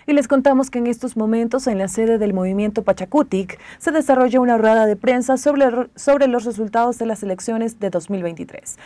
Y les contamos que en estos momentos en la sede del movimiento Pachakutik se desarrolla una rueda de prensa sobre los resultados de las elecciones de 2023.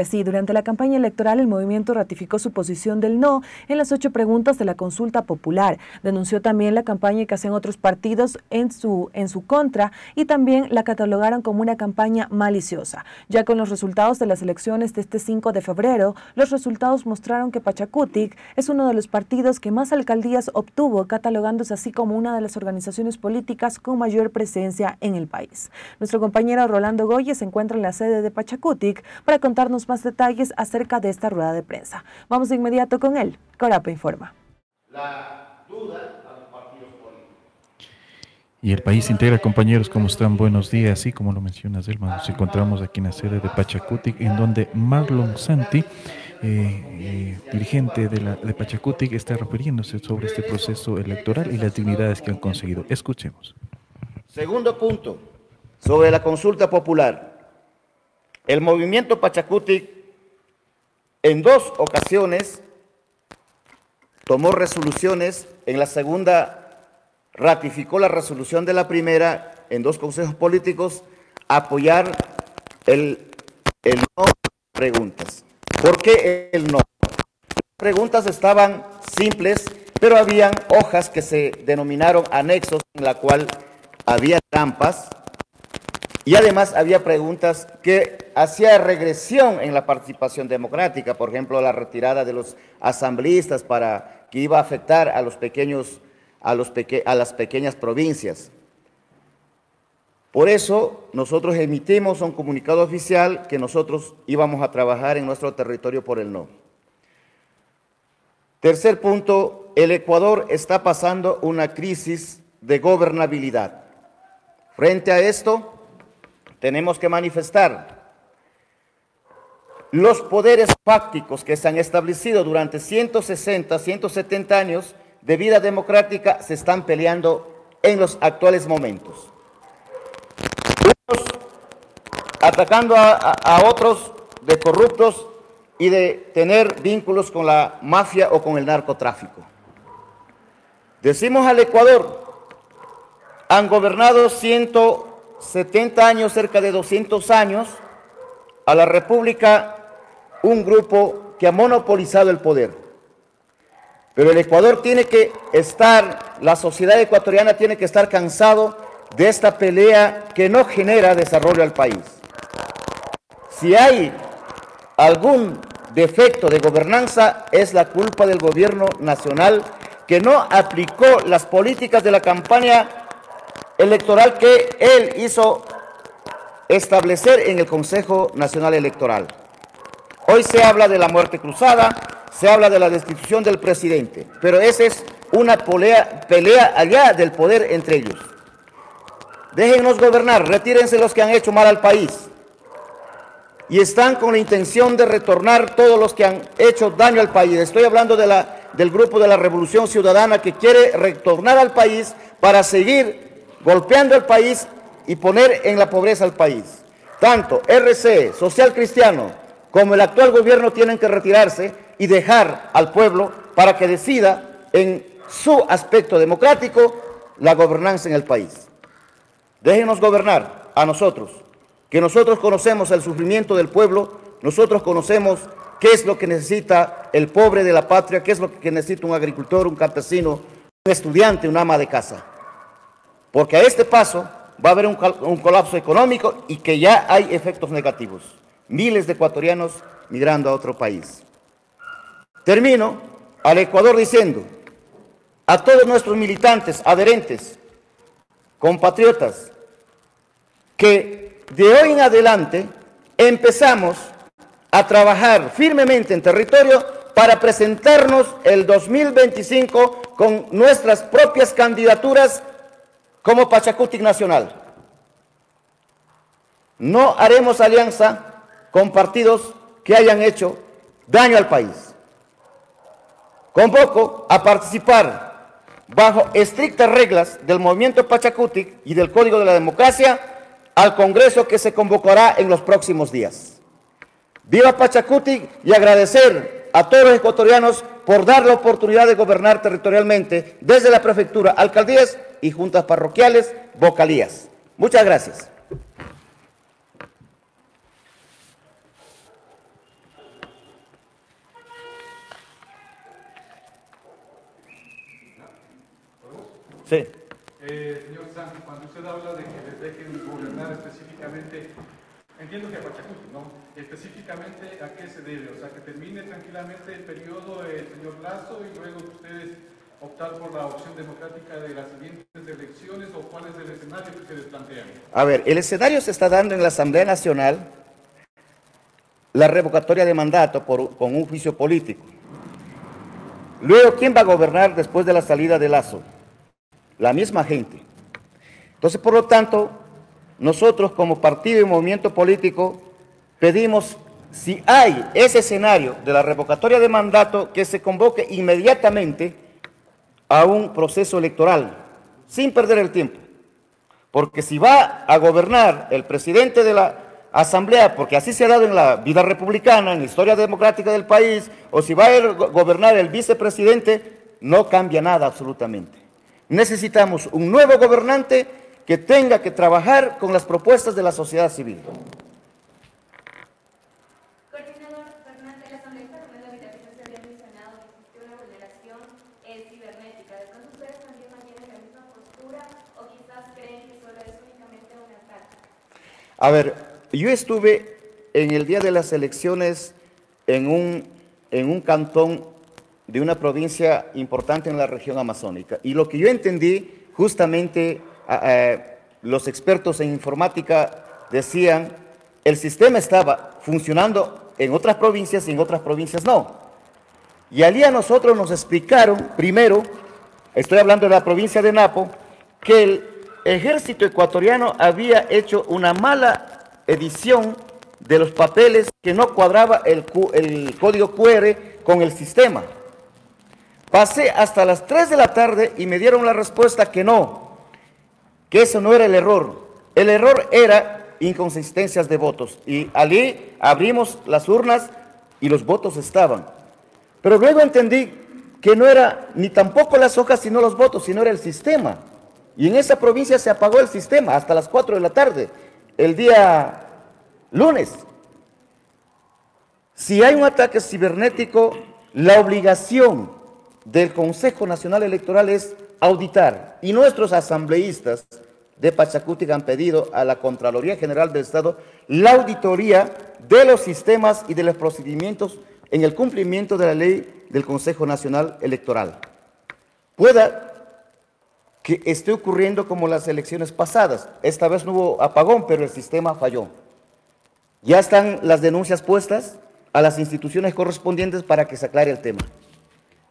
Sí, durante la campaña electoral el movimiento ratificó su posición del no en las 8 preguntas de la consulta popular. Denunció también la campaña que hacen otros partidos en su contra y también la catalogaron como una campaña maliciosa. Ya con los resultados de las elecciones de este 5 de febrero, los resultados mostraron que Pachakutik es uno de los partidos que más alcaldías obtuvo, catalogándose así como una de las organizaciones políticas con mayor presencia en el país. Nuestro compañero Rolando Goye se encuentra en la sede de Pachakutik para contarnos más detalles acerca de esta rueda de prensa. Vamos de inmediato con él. Corapa informa. La duda a los partidos políticos. Y el país integra, compañeros, ¿cómo están? Buenos días. Y como lo mencionas, Delma, nos encontramos aquí en la sede de Pachakutik, en donde Marlon Santi, dirigente de Pachakutik, está refiriéndose sobre este proceso electoral y las dignidades que han conseguido. Escuchemos. Segundo punto, sobre la consulta popular. El movimiento Pachakutik en 2 ocasiones tomó resoluciones. En la segunda ratificó la resolución de la primera en 2 consejos políticos, apoyar el no preguntas. ¿Por qué el no? Las preguntas estaban simples, pero habían hojas que se denominaron anexos, en la cual había trampas, y además había preguntas que hacía regresión en la participación democrática, por ejemplo, la retirada de los asambleístas que iba a afectar a las pequeñas provincias. Por eso nosotros emitimos un comunicado oficial que nosotros íbamos a trabajar en nuestro territorio por el no. Tercer punto, el Ecuador está pasando una crisis de gobernabilidad. Frente a esto, tenemos que manifestar los poderes fácticos que se han establecido durante 160, 170 años de vida democrática se están peleando en los actuales momentos. Unos atacando a otros de corruptos y de tener vínculos con la mafia o con el narcotráfico. Decimos al Ecuador, han gobernado 170 años, cerca de 200 años, a la República un grupo que ha monopolizado el poder. Pero el Ecuador tiene que estar, la sociedad ecuatoriana tiene que estar cansado de esta pelea que no genera desarrollo al país. Si hay algún defecto de gobernanza, es la culpa del gobierno nacional, que no aplicó las políticas de la campaña electoral que él hizo establecer en el Consejo Nacional Electoral. Hoy se habla de la muerte cruzada, se habla de la destitución del presidente, pero esa es una pelea allá del poder entre ellos. Déjennos gobernar, retírense los que han hecho mal al país. Y están con la intención de retornar todos los que han hecho daño al país. Estoy hablando del grupo de la Revolución Ciudadana que quiere retornar al país para seguir golpeando al país y poner en la pobreza al país. Tanto RC, Social Cristiano, como el actual gobierno tienen que retirarse y dejar al pueblo para que decida en su aspecto democrático la gobernanza en el país. Déjenos gobernar a nosotros, que nosotros conocemos el sufrimiento del pueblo, nosotros conocemos qué es lo que necesita el pobre de la patria, qué es lo que necesita un agricultor, un campesino, un estudiante, un ama de casa. Porque a este paso va a haber un colapso económico y que ya hay efectos negativos. Miles de ecuatorianos migrando a otro país. Termino al Ecuador diciendo a todos nuestros militantes, adherentes, compatriotas, que de hoy en adelante empezamos a trabajar firmemente en territorio para presentarnos el 2025 con nuestras propias candidaturas como Pachakutik Nacional. No haremos alianza con partidos que hayan hecho daño al país. Convoco a participar bajo estrictas reglas del movimiento Pachakutik y del Código de la Democracia al Congreso que se convocará en los próximos días. Viva Pachakutik y agradecer a todos los ecuatorianos por dar la oportunidad de gobernar territorialmente desde la prefectura, alcaldías y juntas parroquiales, vocalías. Muchas gracias. Sí. Señor Santi, cuando usted habla de que les dejen gobernar específicamente, entiendo que a Pachacuti, ¿no? Específicamente, ¿a qué se debe? O sea, que termine tranquilamente el periodo del señor Lasso y luego que ustedes optar por la opción democrática de las siguientes elecciones, o cuál es el escenario que se les plantea. A ver, el escenario se está dando en la Asamblea Nacional, la revocatoria de mandato con un juicio político. Luego, ¿quién va a gobernar después de la salida de Lasso? La misma gente. Entonces, por lo tanto, nosotros como partido y movimiento político pedimos, si hay ese escenario de la revocatoria de mandato, que se convoque inmediatamente a un proceso electoral, sin perder el tiempo. Porque si va a gobernar el presidente de la Asamblea, porque así se ha dado en la vida republicana, en la historia democrática del país, o si va a gobernar el vicepresidente, no cambia nada absolutamente. Necesitamos un nuevo gobernante que tenga que trabajar con las propuestas de la sociedad civil. Coordinador Fernández, la asambleísta Fernanda Villarreal se había mencionado que existe una vulneración cibernética. ¿De pronto ustedes también mantienen la misma postura o quizás creen que solo es únicamente un ataque? A ver, yo estuve en el día de las elecciones en un cantón de una provincia importante en la región amazónica. Y lo que yo entendí, justamente los expertos en informática decían, el sistema estaba funcionando en otras provincias y en otras provincias no. Y allí a nosotros nos explicaron, primero, estoy hablando de la provincia de Napo, que el ejército ecuatoriano había hecho una mala edición de los papeles, que no cuadraba el código QR con el sistema. Pasé hasta las 3 de la tarde y me dieron la respuesta que no, que eso no era el error. El error era inconsistencias de votos. Y allí abrimos las urnas y los votos estaban. Pero luego entendí que no era ni tampoco las hojas, sino los votos, sino era el sistema. Y en esa provincia se apagó el sistema hasta las 4 de la tarde, el día lunes. Si hay un ataque cibernético, la obligación del Consejo Nacional Electoral es auditar, y nuestros asambleístas de Pachacuti han pedido a la Contraloría General del Estado la auditoría de los sistemas y de los procedimientos en el cumplimiento de la ley del Consejo Nacional Electoral. Pueda que esté ocurriendo como las elecciones pasadas. Esta vez no hubo apagón, pero el sistema falló. Ya están las denuncias puestas a las instituciones correspondientes para que se aclare el tema.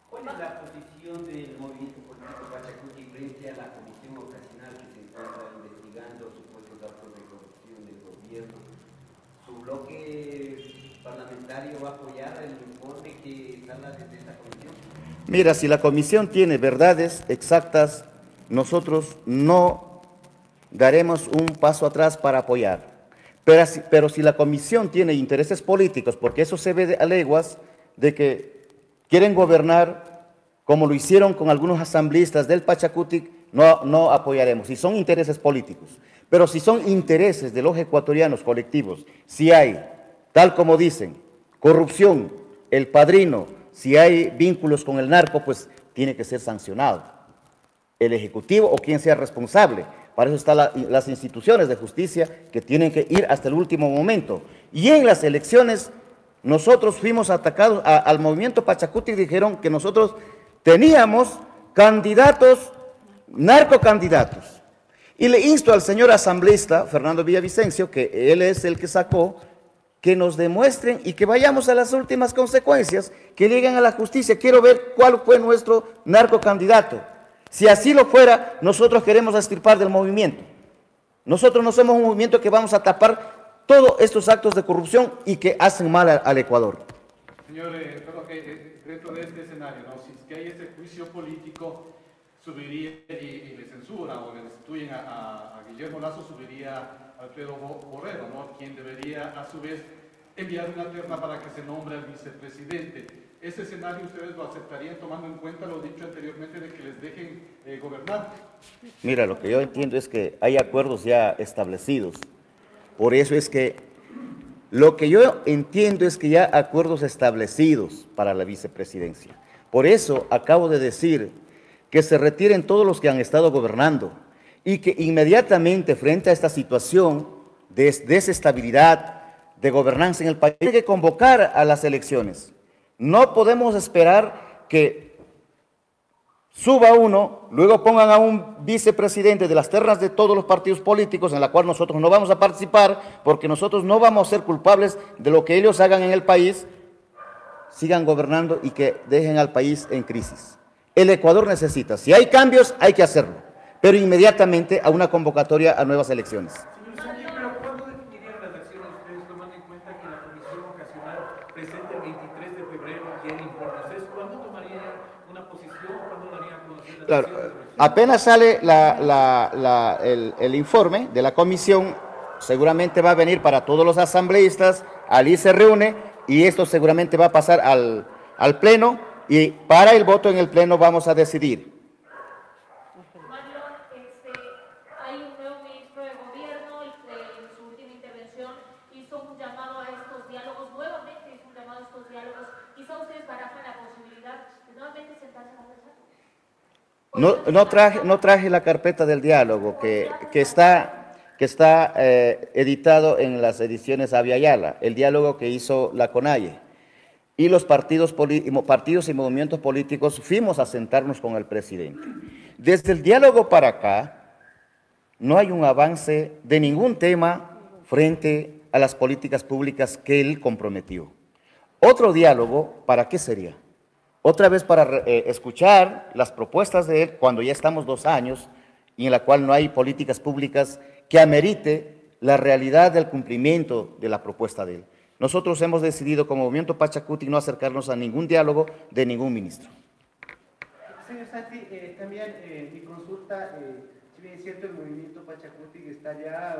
¿Cuál es la posición del movimiento político Pachacuti frente a la comisión ocasional que se encuentra investigando supuestos actos de corrupción del gobierno? ¿Su bloque parlamentario va a apoyar el informe que salga desde esta comisión? Mira, si la comisión tiene verdades exactas, nosotros no daremos un paso atrás para apoyar. Pero si la comisión tiene intereses políticos, porque eso se ve a leguas de que quieren gobernar como lo hicieron con algunos asambleístas del Pachacuti, no apoyaremos. Si son intereses políticos. Pero si son intereses de los ecuatorianos colectivos, si hay, tal como dicen, corrupción, el padrino, si hay vínculos con el narco, pues tiene que ser sancionado el Ejecutivo o quien sea responsable. Para eso están las instituciones de justicia que tienen que ir hasta el último momento. Y en las elecciones nosotros fuimos atacados al movimiento Pachacuti y dijeron que nosotros teníamos candidatos, narcocandidatos. Y le insto al señor asambleísta Fernando Villavicencio, que él es el que sacó, que nos demuestren y que vayamos a las últimas consecuencias, que lleguen a la justicia. Quiero ver cuál fue nuestro narcocandidato. Si así lo fuera, nosotros queremos extirpar del movimiento. Nosotros no somos un movimiento que vamos a tapar todos estos actos de corrupción y que hacen mal al Ecuador. Señor, dentro de este escenario, ¿no? Si es que hay ese juicio político, subiría y le censura o le destituyen a Guillermo Lasso, subiría a Alfredo Borrero, ¿no? Quien debería a su vez enviar una terna para que se nombre al vicepresidente. ¿ese escenario ustedes lo aceptarían tomando en cuenta lo dicho anteriormente de que les dejen gobernar? Mira, lo que yo entiendo es que hay acuerdos ya establecidos. Por eso es que lo que yo entiendo es que ya acuerdos establecidos para la vicepresidencia. Por eso acabo de decir que se retiren todos los que han estado gobernando y que inmediatamente frente a esta situación de desestabilidad, de gobernanza en el país, hay que convocar a las elecciones. No podemos esperar que suba uno, luego pongan a un vicepresidente de las ternas de todos los partidos políticos, en la cual nosotros no vamos a participar, porque nosotros no vamos a ser culpables de lo que ellos hagan en el país, sigan gobernando y que dejen al país en crisis. El Ecuador necesita, si hay cambios, hay que hacerlo, pero inmediatamente a una convocatoria a nuevas elecciones. Señor Santi, pero ¿cuándo definirían las acciones ustedes, tomando en cuenta que la Comisión Ocasional presenta el 23 de febrero y el informe? ¿Ustedes cuándo tomarían una posición? ¿Cuándo darían a conocer las Claro, acciones? apenas sale el informe de la comisión, seguramente va a venir para todos los asambleístas, allí se reúne y esto seguramente va a pasar al pleno y para el voto en el pleno vamos a decidir. Marlon, hay un nuevo ministro de gobierno, en su última intervención hizo un llamado a estos diálogos, nuevamente hizo un llamado a estos diálogos. Quizá ustedes barajan la posibilidad de nuevamente sentarse a conversar. No traje la carpeta del diálogo que está editado en las ediciones Avia Yala, el diálogo que hizo la CONAIE. Y los partidos y movimientos políticos fuimos a sentarnos con el presidente. Desde el diálogo para acá, no hay un avance de ningún tema frente a las políticas públicas que él comprometió. Otro diálogo, ¿para qué sería? Otra vez para escuchar las propuestas de él cuando ya estamos 2 años y en la cual no hay políticas públicas que amerite la realidad del cumplimiento de la propuesta de él. Nosotros hemos decidido como Movimiento Pachacuti no acercarnos a ningún diálogo de ningún ministro. Señor Santi, también mi consulta, si bien es cierto el Movimiento Pachacuti está ya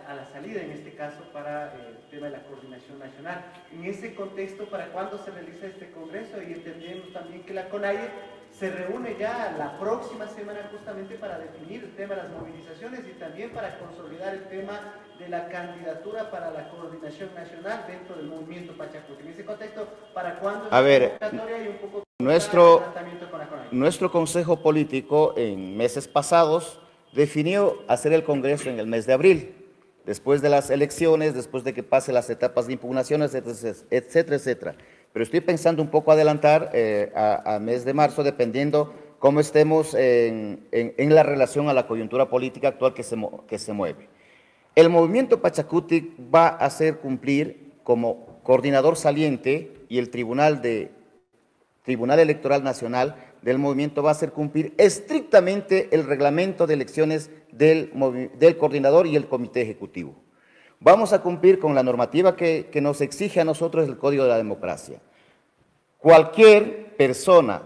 a la salida en este caso para el tema de la coordinación nacional. En ese contexto, ¿para cuándo se realiza este congreso? Y entendemos también que la CONAIE se reúne ya la próxima semana justamente para definir el tema de las movilizaciones y también para consolidar el tema de la candidatura para la coordinación nacional dentro del Movimiento Pachacuti. En ese contexto, ¿para cuándo A ver, convocatoria y un poco nuestro con la CONAIE? Nuestro Consejo Político en meses pasados definió hacer el Congreso en el mes de abril, después de las elecciones, después de que pase las etapas de impugnaciones, etcétera, etcétera. Pero estoy pensando un poco adelantar a mes de marzo, dependiendo cómo estemos en la relación a la coyuntura política actual que se mueve. El Movimiento Pachacuti va a hacer cumplir como coordinador saliente y el Tribunal Electoral Nacional del movimiento va a hacer cumplir estrictamente el reglamento de elecciones del coordinador y el comité ejecutivo. Vamos a cumplir con la normativa que nos exige a nosotros el Código de la Democracia. Cualquier persona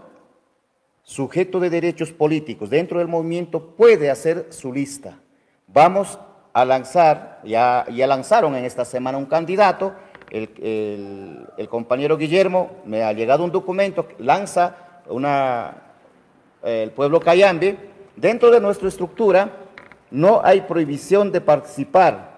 sujeto de derechos políticos dentro del movimiento puede hacer su lista. Vamos a lanzar, ya lanzaron en esta semana un candidato, el compañero Guillermo, me ha llegado un documento, lanza el pueblo Cayambe. Dentro de nuestra estructura no hay prohibición de participar.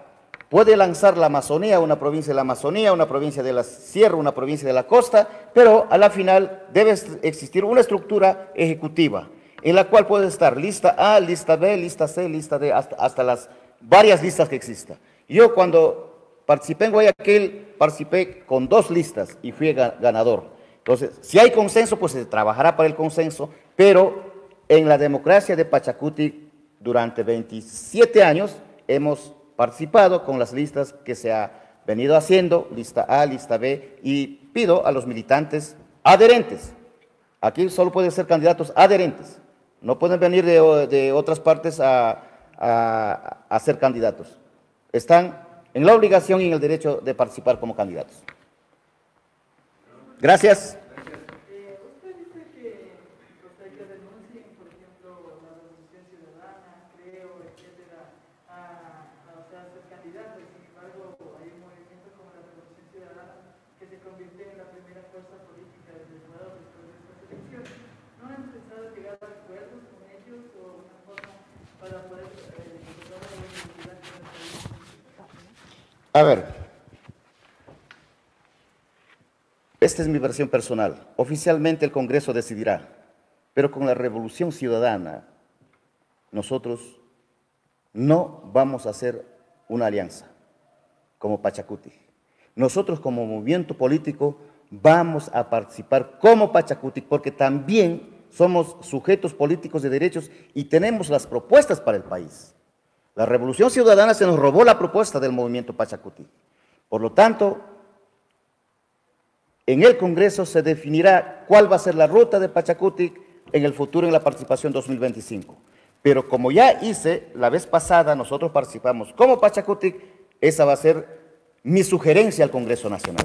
Puede lanzar la Amazonía, una provincia de la Amazonía, una provincia de la Sierra, una provincia de la costa, pero a la final debe existir una estructura ejecutiva en la cual puede estar lista A, lista B, lista C, lista D, hasta las varias listas que existan. Yo cuando participé en Guayaquil, participé con 2 listas y fui ganador. Entonces, si hay consenso, pues se trabajará para el consenso, pero en la democracia de Pachacuti durante 27 años hemos participado con las listas que se ha venido haciendo, lista A, lista B, y pido a los militantes adherentes. Aquí solo pueden ser candidatos adherentes, no pueden venir de otras partes a ser candidatos. Están en la obligación y en el derecho de participar como candidatos. Gracias. Usted dice que denuncien, por ejemplo, la Revolución Ciudadana, Creo, etcétera, a ser candidatos. Sin embargo, hay un movimiento como la Revolución Ciudadana Ecuador después de estas elecciones. ¿No han pensado llegar a acuerdos con ellos o una forma para poder encontrar una unidad con el país? A ver, esta es mi versión personal. Oficialmente el Congreso decidirá, pero con la Revolución Ciudadana nosotros no vamos a hacer una alianza como Pachacuti. Nosotros como movimiento político vamos a participar como Pachacuti porque también somos sujetos políticos de derechos y tenemos las propuestas para el país. La Revolución Ciudadana se nos robó la propuesta del movimiento Pachacuti. Por lo tanto, en el Congreso se definirá cuál va a ser la ruta de Pachacuti en el futuro en la participación 2025. Pero como ya hice la vez pasada, nosotros participamos como Pachacuti, esa va a ser mi sugerencia al Congreso Nacional.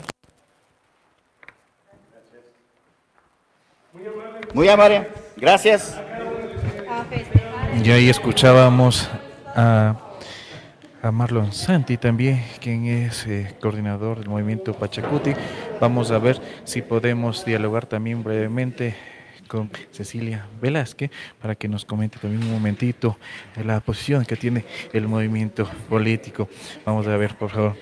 Muy amable, gracias. Y ahí escuchábamos a Marlon Santi también, quien es coordinador del movimiento Pachacuti. Vamos a ver si podemos dialogar también brevemente con Cecilia Velázquez para que nos comente también un momentito la posición que tiene el movimiento político. Vamos a ver, por favor.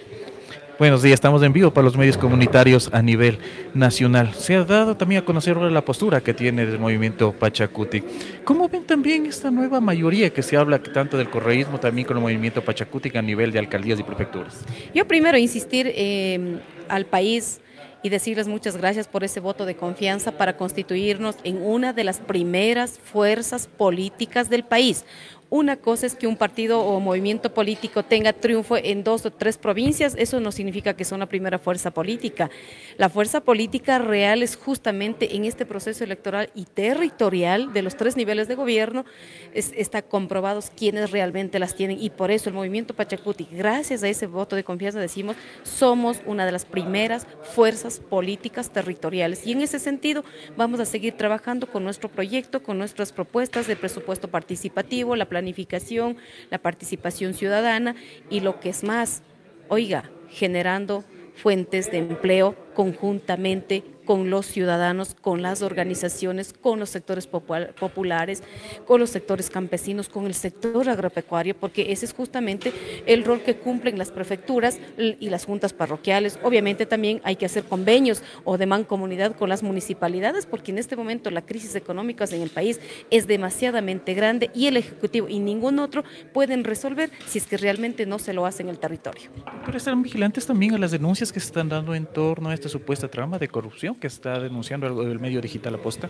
Buenos días, estamos en vivo para los medios comunitarios a nivel nacional. Se ha dado también a conocer la postura que tiene el movimiento Pachacuti. ¿Cómo ven también esta nueva mayoría que se habla tanto del correísmo también con el movimiento Pachacuti a nivel de alcaldías y prefecturas? Yo primero insistir al país y decirles muchas gracias por ese voto de confianza para constituirnos en una de las primeras fuerzas políticas del país. Una cosa es que un partido o movimiento político tenga triunfo en 2 o 3 provincias, eso no significa que son la primera fuerza política. La fuerza política real es justamente en este proceso electoral y territorial de los 3 niveles de gobierno, está comprobados quiénes realmente las tienen y por eso el movimiento Pachacuti, gracias a ese voto de confianza decimos, somos una de las primeras fuerzas políticas territoriales y en ese sentido vamos a seguir trabajando con nuestro proyecto, con nuestras propuestas de presupuesto participativo, la planificación, la participación ciudadana y lo que es más, oiga, generando fuentes de empleo conjuntamente con los ciudadanos, con las organizaciones, con los sectores populares, con los sectores campesinos, con el sector agropecuario, porque ese es justamente el rol que cumplen las prefecturas y las juntas parroquiales. Obviamente también hay que hacer convenios o de mancomunidad con las municipalidades, porque en este momento la crisis económica en el país es demasiadamente grande y el Ejecutivo y ningún otro pueden resolver si es que realmente no se lo hace en el territorio. Pero están vigilantes también a las denuncias que se están dando en torno a esta supuesta trama de corrupción que está denunciando el medio digital Aposta.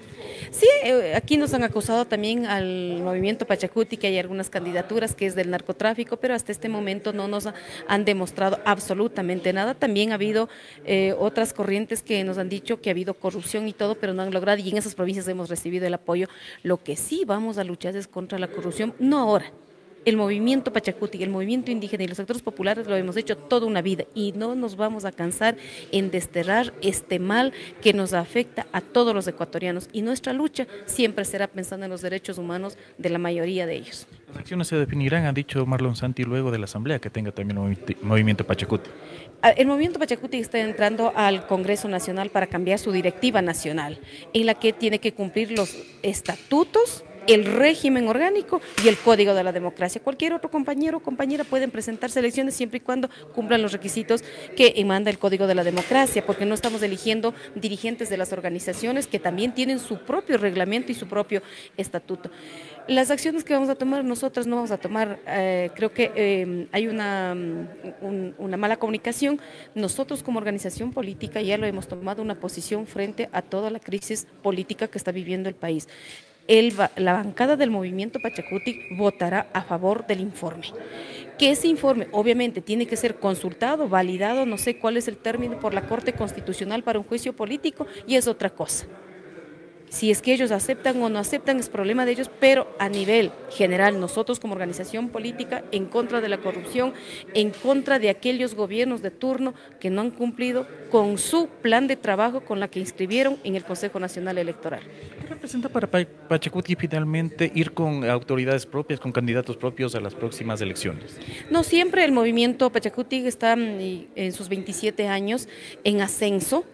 Sí, aquí nos han acusado también al movimiento Pachacuti que hay algunas candidaturas que es del narcotráfico, pero hasta este momento no nos han demostrado absolutamente nada. También ha habido otras corrientes que nos han dicho que ha habido corrupción y todo, pero no han logrado y en esas provincias hemos recibido el apoyo. Lo que sí vamos a luchar es contra la corrupción, no ahora. El movimiento Pachacuti, el movimiento indígena y los sectores populares lo hemos hecho toda una vida y no nos vamos a cansar en desterrar este mal que nos afecta a todos los ecuatorianos y nuestra lucha siempre será pensando en los derechos humanos de la mayoría de ellos. Las acciones se definirán, ha dicho Marlon Santi, luego de la asamblea que tenga también el movimiento Pachacuti. El movimiento Pachacuti está entrando al Congreso Nacional para cambiar su directiva nacional, en la que tiene que cumplir los estatutos, el régimen orgánico y el código de la democracia. Cualquier otro compañero o compañera pueden presentarse a elecciones siempre y cuando cumplan los requisitos que manda el código de la democracia, porque no estamos eligiendo dirigentes de las organizaciones que también tienen su propio reglamento y su propio estatuto. Las acciones que vamos a tomar, nosotros no vamos a tomar, creo que hay una mala comunicación. Nosotros como organización política ya lo hemos tomado una posición frente a toda la crisis política que está viviendo el país. La bancada del movimiento Pachacuti votará a favor del informe. Que ese informe obviamente tiene que ser consultado, validado, no sé cuál es el término, por la Corte Constitucional para un juicio político y es otra cosa. Si es que ellos aceptan o no aceptan es problema de ellos, pero a nivel general, nosotros como organización política, en contra de la corrupción, en contra de aquellos gobiernos de turno que no han cumplido con su plan de trabajo con la que inscribieron en el Consejo Nacional Electoral. ¿Qué representa para Pachacuti finalmente ir con autoridades propias, con candidatos propios a las próximas elecciones? No siempre el movimiento Pachacuti está en sus 27 años en ascenso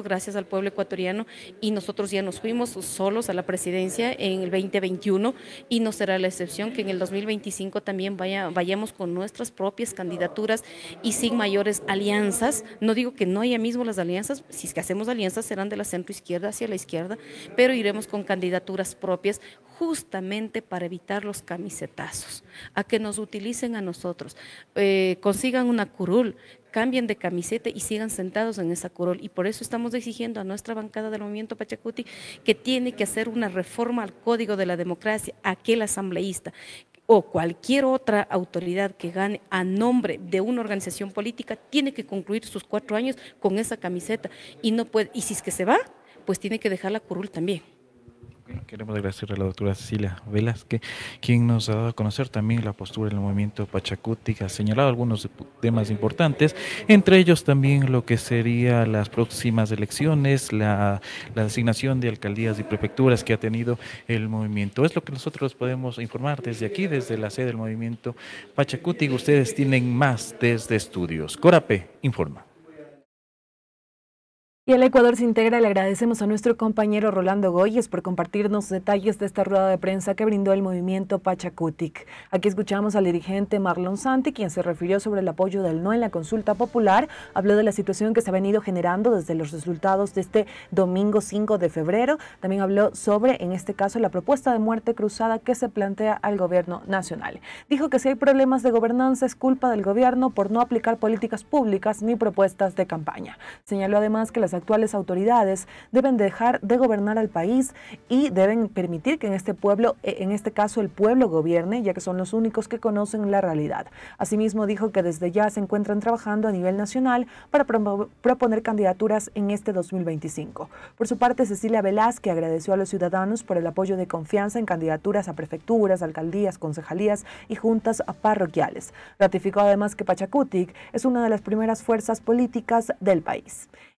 gracias al pueblo ecuatoriano, y nosotros ya nos fuimos solos a la presidencia en el 2021 y no será la excepción que en el 2025 también vayamos con nuestras propias candidaturas y sin mayores alianzas. No digo que no haya mismo las alianzas, si es que hacemos alianzas serán de la centro-izquierda hacia la izquierda, pero iremos con candidaturas propias justamente para evitar los camisetazos, a que nos utilicen a nosotros, consigan una curul, cambien de camiseta y sigan sentados en esa curul. Y por eso estamos exigiendo a nuestra bancada del movimiento Pachacuti que tiene que hacer una reforma al Código de la Democracia, aquel asambleísta o cualquier otra autoridad que gane a nombre de una organización política tiene que concluir sus 4 años con esa camiseta y no puede, y si es que se va, pues tiene que dejar la curul también. Queremos agradecer a la doctora Cecilia Velázquez, quien nos ha dado a conocer también la postura del movimiento Pachacuti, que ha señalado algunos temas importantes, entre ellos también lo que serían las próximas elecciones, la designación de alcaldías y prefecturas que ha tenido el movimiento. Es lo que nosotros podemos informar desde aquí, desde la sede del movimiento Pachacuti. Ustedes tienen más desde estudios. Corape informa. Y el Ecuador se integra, le agradecemos a nuestro compañero Rolando Goyes por compartirnos detalles de esta rueda de prensa que brindó el movimiento Pachacuti. Aquí escuchamos al dirigente Marlon Santi, quien se refirió sobre el apoyo del no en la consulta popular, habló de la situación que se ha venido generando desde los resultados de este domingo 5 de febrero, también habló sobre, en este caso, la propuesta de muerte cruzada que se plantea al gobierno nacional. Dijo que si hay problemas de gobernanza es culpa del gobierno por no aplicar políticas públicas ni propuestas de campaña. Señaló además que las actuales autoridades deben dejar de gobernar al país y deben permitir que en este caso el pueblo gobierne, ya que son los únicos que conocen la realidad. Asimismo dijo que desde ya se encuentran trabajando a nivel nacional para proponer candidaturas en este 2025. Por su parte, Cecilia Velázquez agradeció a los ciudadanos por el apoyo de confianza en candidaturas a prefecturas, alcaldías, concejalías y juntas parroquiales. Ratificó además que Pachacuti es una de las primeras fuerzas políticas del país.